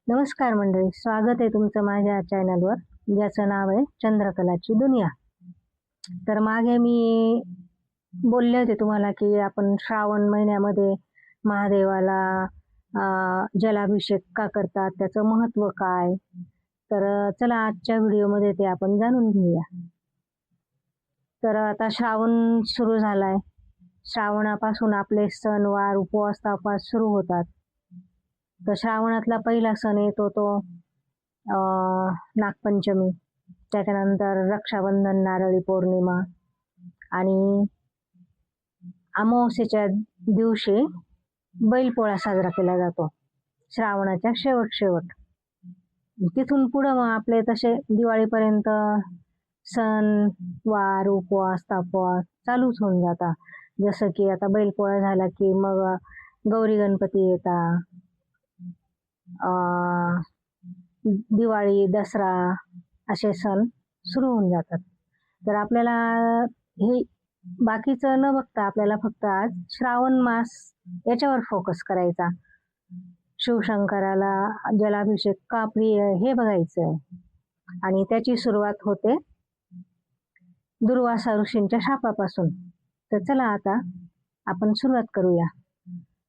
नमस्कार मंडळी, स्वागत आहे तुमचं माझ्या चॅनलवर, ज्याचं नाव आहे चंद्रकलाची दुनिया. तर मागे मी बोलले होते तुम्हाला की आपण श्रावण महिन्यामध्ये महादेवाला जलाभिषेक का करतात, त्याचं महत्व काय. तर चला आजच्या व्हिडिओमध्ये ते आपण जाणून घेऊया. तर आता श्रावण सुरू झालाय. श्रावणापासून आपले सणवार, उपवास, तापास सुरू होतात. तर श्रावणातला पहिला सण येतो तो नागपंचमी, त्याच्यानंतर रक्षाबंधन, नारळी पौर्णिमा आणि अमावस्येच्या दिवशी बैलपोळा साजरा केला जातो, श्रावणाच्या शेवट. तिथून पुढं मग आपले तसे दिवाळीपर्यंत सण वार, उपवास तापवास चालूच होऊन जातात. जसं की आता बैलपोळा झाला की मग गौरी गणपती येतात, दिवाळी, दसरा असे सण सुरू होऊन जातात. तर आपल्याला हे बाकीचं न बघता आपल्याला फक्त आज श्रावण मास याच्यावर फोकस करायचा. शिवशंकराला जलाभिषेक का प्रिय हे बघायचं. आणि त्याची सुरुवात होते दुर्वासा ऋषींच्या शापापासून. तर चला आता आपण सुरुवात करूया.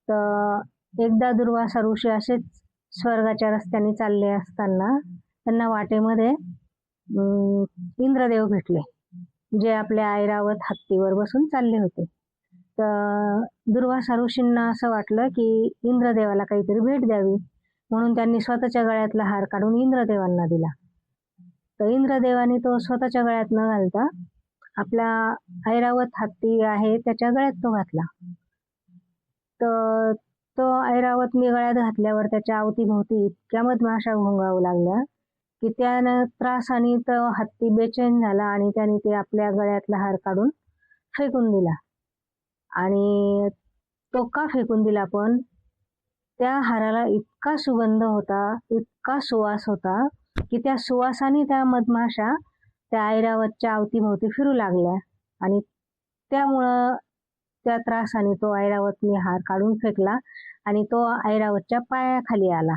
तर एकदा दुर्वासा ऋषी असेच स्वर्गाच्या रस्त्याने चालले असताना त्यांना वाटेमध्ये इंद्रदेव भेटले, जे आपल्या ऐरावत हत्तीवर बसून चालले होते. तर दुर्वासा ऋषींना असं वाटलं की इंद्रदेवाला काहीतरी भेट द्यावी, म्हणून त्यांनी स्वतःच्या गळ्यातला हार काढून इंद्रदेवांना दिला. तर इंद्रदेवाने तो स्वतःच्या गळ्यात न घालता आपला ऐरावत हत्ती आहे त्याच्या गळ्यात तो घातला. तर तो ऐरावत मी गळ्यात घातल्यावर त्याच्या अवतीभोवती इतक्या मधमाशा घोंगावू लागल्या की त्यानं त्रासाने तो हत्ती बेचैन झाला आणि त्याने ते आपल्या गळ्यातला हार काढून फेकून दिला. आणि तो का फेकून दिला, पण त्या हाराला इतका सुगंध होता, इतका सुवास होता की त्या सुवासाने त्या मधमाशा त्या ऐरावतच्या अवतीभोवती फिरू लागल्या आणि त्यामुळं त्या त्रासाने तो ऐरावतने हार काढून फेकला आणि तो ऐरावतच्या पायाखाली आला,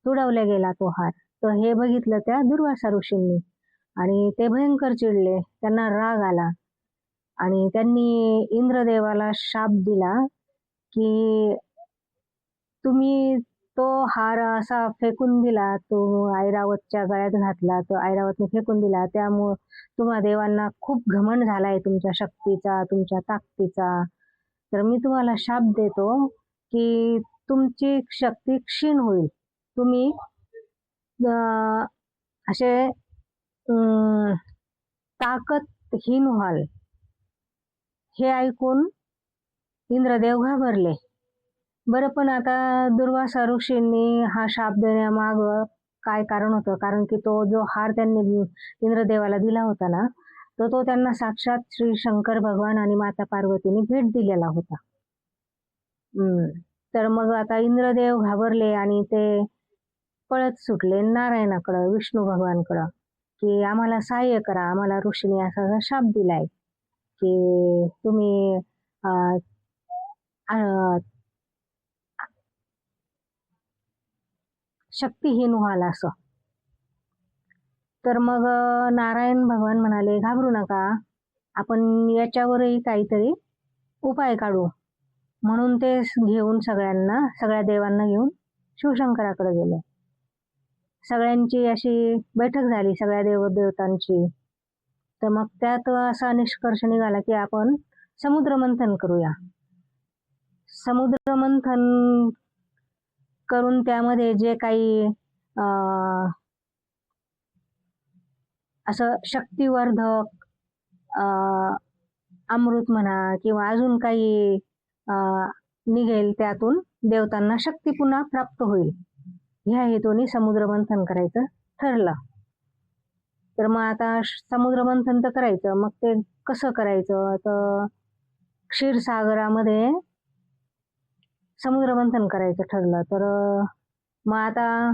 तुडवला गेला तो हार. तर हे बघितलं त्या दुर्वासा ऋषींनी आणि ते भयंकर चिडले, त्यांना राग आला आणि त्यांनी इंद्रदेवाला शाप दिला की तुम्ही तो हार असा फेकून दिला, तो ऐरावतच्या गळ्यात घातला, तो ऐरावतने फेकून दिला, त्यामुळं तुम्हा देवांना खूप घमंड झालाय तुमच्या शक्तीचा, तुमच्या ताकदीचा. तर मी तुम्हाला शाप देतो की तुमची शक्ती क्षीण होईल, तुम्ही असे ताकदहीन व्हाल. हे ऐकून इंद्रदेव घाबरले. बरं, पण आता दुर्वासा ऋषींनी हा शाप देण्यामाग काय कारण होतं? कारण की तो जो हार त्यांनी इंद्रदेवाला दिला होता ना, तो त्यांना साक्षात श्री शंकर भगवान आणि माता पार्वतीने भेट दिलेला होता. तर मग आता इंद्रदेव घाबरले आणि ते पळत सुटले नारायणाकडं, विष्णू भगवानकडं, की आम्हाला सहाय्य करा, आम्हाला ऋषीने असा शाप दिलाय की तुम्ही शक्तिहीन व्हाल असं. तर मग नारायण भगवान म्हणाले, घाबरू नका, आपण याच्यावरही काहीतरी उपाय काढू. म्हणून ते घेऊन सगळ्या देवांना घेऊन शिवशंकराकडे गेले. सगळ्यांची अशी बैठक झाली, सगळ्या देवदेवतांची. तर मग त्यात असा निष्कर्ष निघाला की आपण समुद्र मंथन करूया. समुद्र मंथन करून त्यामध्ये जे काही असं शक्तिवर्धक अमृत म्हणा किंवा अजून काही निघेल, त्यातून देवतांना शक्ती पुन्हा प्राप्त होईल, ह्या हेतूने समुद्र मंथन करायचं ठरलं. तर मग आता समुद्र मंथन तर करायचं, मग ते कसं करायचं? तर क्षीरसागरामध्ये समुद्र मंथन करायचं ठरलं. तर मग आता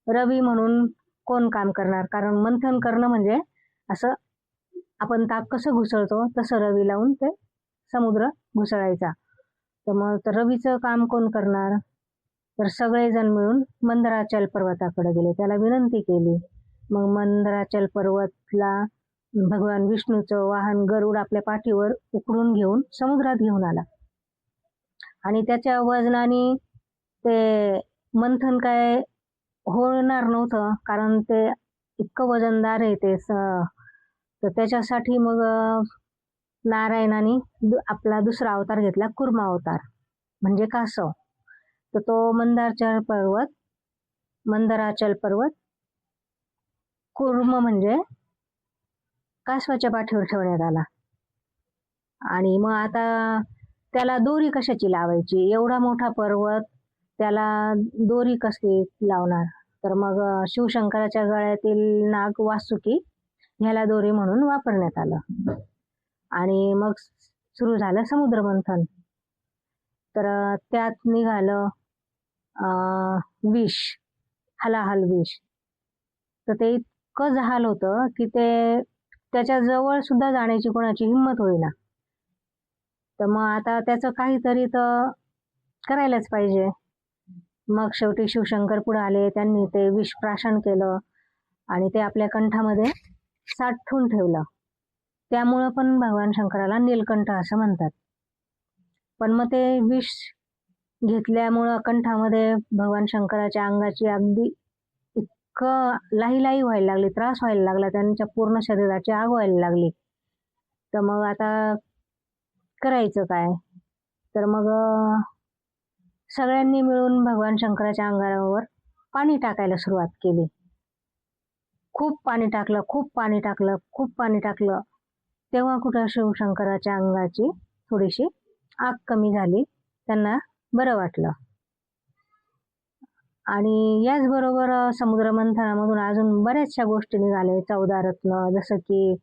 रवी म्हणून कोण काम करणार? कारण मंथन करणं म्हणजे असं आपण ताक कसं घुसळतो तसं रवी लावून ते समुद्र घुसळायचा. तर मग रवीचं काम कोण करणार? तर सगळेजण मिळून मंदराचल पर्वताकडे गेले, त्याला विनंती केली. मग मंदराचल पर्वतला भगवान विष्णूचं वाहन गरुड आपल्या पाठीवर उकडून घेऊन समुद्रात घेऊन आला आणि त्याच्या वजनाने ते मंथन काय होणार नव्हतं, कारण ते इतकं वजनदार आहे ते. तर त्याच्यासाठी मग नारायणाने आपला दुसरा अवतार घेतला, कुर्म अवतार म्हणजे कासव. तर तो मंदराचल पर्वत कुर्म म्हणजे कासवाच्या पाठीवर ठेवण्यात आला. आणि मग आता त्याला दोरी कशाची लावायची, एवढा मोठा पर्वत त्याला दोरी कशी लावणार. तर मग शिवशंकराच्या गळ्यातील नाग वासुकी ह्याला दोरी म्हणून वापरण्यात आलं. आणि मग सुरू झालं समुद्र मंथन. तर त्यात निघालं विष, हलाहल विष. तर ते इतकं जहाल होतं की ते त्याच्या जवळ सुद्धा जाण्याची कोणाची हिंमत होईना. तर मग आता त्याचं काहीतरी तर करायलाच पाहिजे. मग शेवटी शिवशंकर पुढे आले, त्यांनी ते विष प्राशन केलं आणि ते आपल्या कंठामध्ये साठवून ठेवलं. त्यामुळं पण भगवान शंकराला नीलकंठ असं म्हणतात. पण मग ते विष घेतल्यामुळं कंठामध्ये भगवान शंकराच्या अंगाची अगदी इतकं लाही व्हायला लागली, त्रास व्हायला लागला, त्यांच्या पूर्ण शरीराची आग व्हायला लागली. तर मग आता करायचं काय. तर मग सगळ्यांनी मिळून भगवान शंकराच्या अंगावर पाणी टाकायला सुरुवात केली. खूप पाणी टाकलं. तेव्हा कुठं शिवशंकराच्या अंगाची थोडीशी आग कमी झाली, त्यांना बरं वाटलं. आणि याचबरोबर समुद्र मंथनामधून अजून बऱ्याचशा गोष्टी निघाल्या, 14 रत्न, जसं की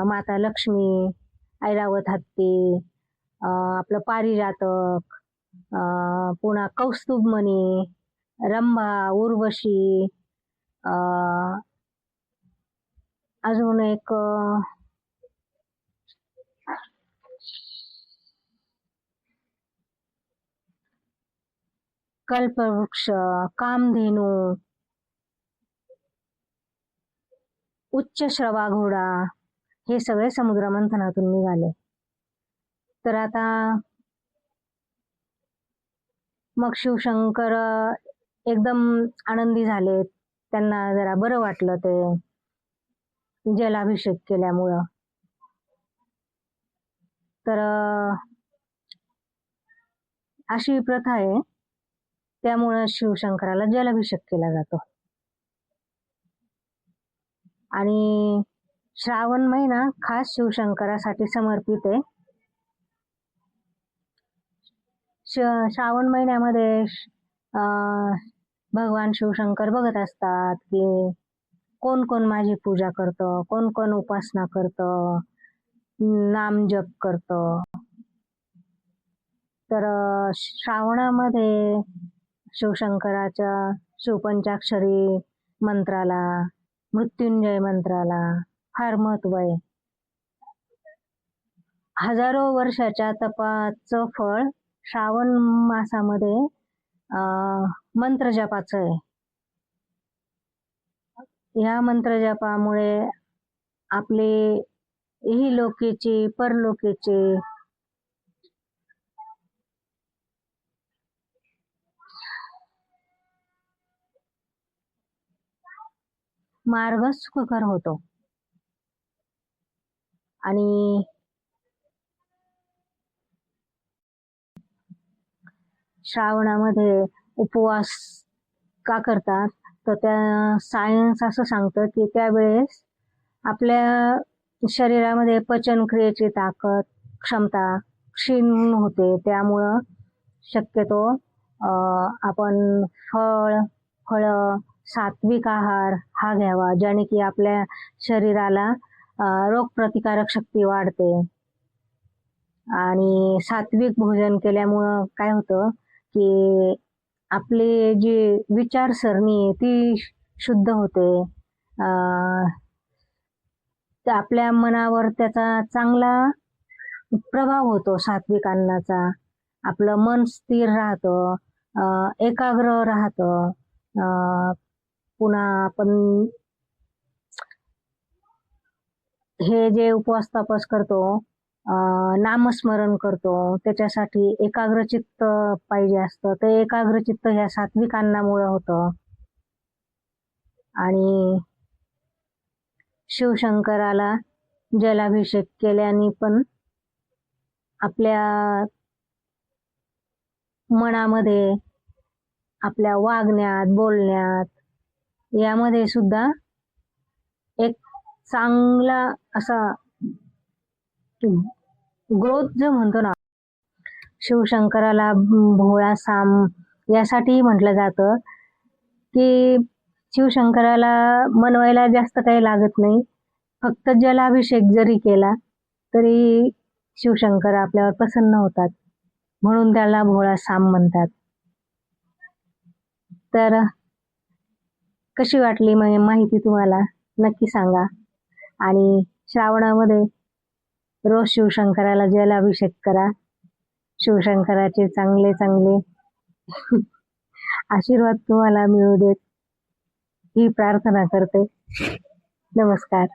माता लक्ष्मी, ऐरावत हत्ती, आपलं पारिजातक, पुन्हा कौस्तुभमणी, रंभा, उर्वशी, अजून एक कल्पवृक्ष, कामधेनू, उच्चश्रवा घोडा, हे सगळे समुद्र मंथनातून निघाले. तर आता मग शिवशंकर एकदम आनंदी झाले, त्यांना जरा बरं वाटलं ते जलाभिषेक केल्यामुळं. तर अशी प्रथा आहे, त्यामुळं शिवशंकराला जलाभिषेक केला जातो. आणि श्रावण महिना खास शिवशंकरासाठी समर्पित आहे. श्रावण महिन्यामध्ये भगवान शिवशंकर बघत असतात की कोण कोण माझी पूजा करतं, कोण कोण उपासना करतं, नाम जप करतं. तर श्रावणामध्ये शिवशंकराच्या शिवपंचाक्षरी मंत्राला, मृत्युंजय मंत्राला फार महत्व आहे. हजारो वर्षाच्या तपाचं फळ श्रावण मासामध्ये मंत्र जपाचं आहे. या मंत्र जपामुळे आपले इहलोकीची, परलोकीची मार्ग सुखकर होतो. आणि श्रावणामध्ये उपवास का करतात, तर त्या सायन्स असं सांगतं की त्यावेळेस आपल्या शरीरामध्ये पचन क्रियेची क्षमता क्षीण होते. त्यामुळं शक्यतो आपण फळं, सात्विक आहार हा घ्यावा, ज्याने की आपल्या शरीराला रोगप्रतिकारक शक्ती वाढते. आणि सात्विक भोजन केल्यामुळं काय होतं की आपली जी विचारसरणी ती शुद्ध होते. आपल्या मनावर त्याचा चांगला प्रभाव होतो सात्विक अन्नाचा. आपलं मन स्थिर राहतं, एकाग्र राहतं. पुन्हा आपण हे जे उपवास तापास करतो, नामस्मरण करतो, त्याच्यासाठी एकाग्रचित्त पाहिजे असतं. ते एकाग्रचित्त ह्या सात्विक अन्नामुळं होतं. आणि शिवशंकराला जलाभिषेक केल्याने पण आपल्या मनामध्ये, आपल्या वागण्यात, बोलण्यात यामध्ये सुद्धा एक चांगला असा ग्रोथ जो म्हणतो ना, शिवशंकराला भोळा साम यासाठी म्हटलं जातं की शिवशंकराला मनवायला जास्त काही लागत नाही. फक्त जलाभिषेक जरी केला तरी शिवशंकर आपल्यावर प्रसन्न होतात, म्हणून त्याला भोळा साम म्हणतात. तर कशी वाटली माहिती तुम्हाला नक्की सांगा. आणि श्रावणामध्ये रोज शिवशंकराला जलाभिषेक करा. शिवशंकराचे चांगले चांगले आशीर्वाद तुम्हाला मिळू देत ही प्रार्थना करते. नमस्कार.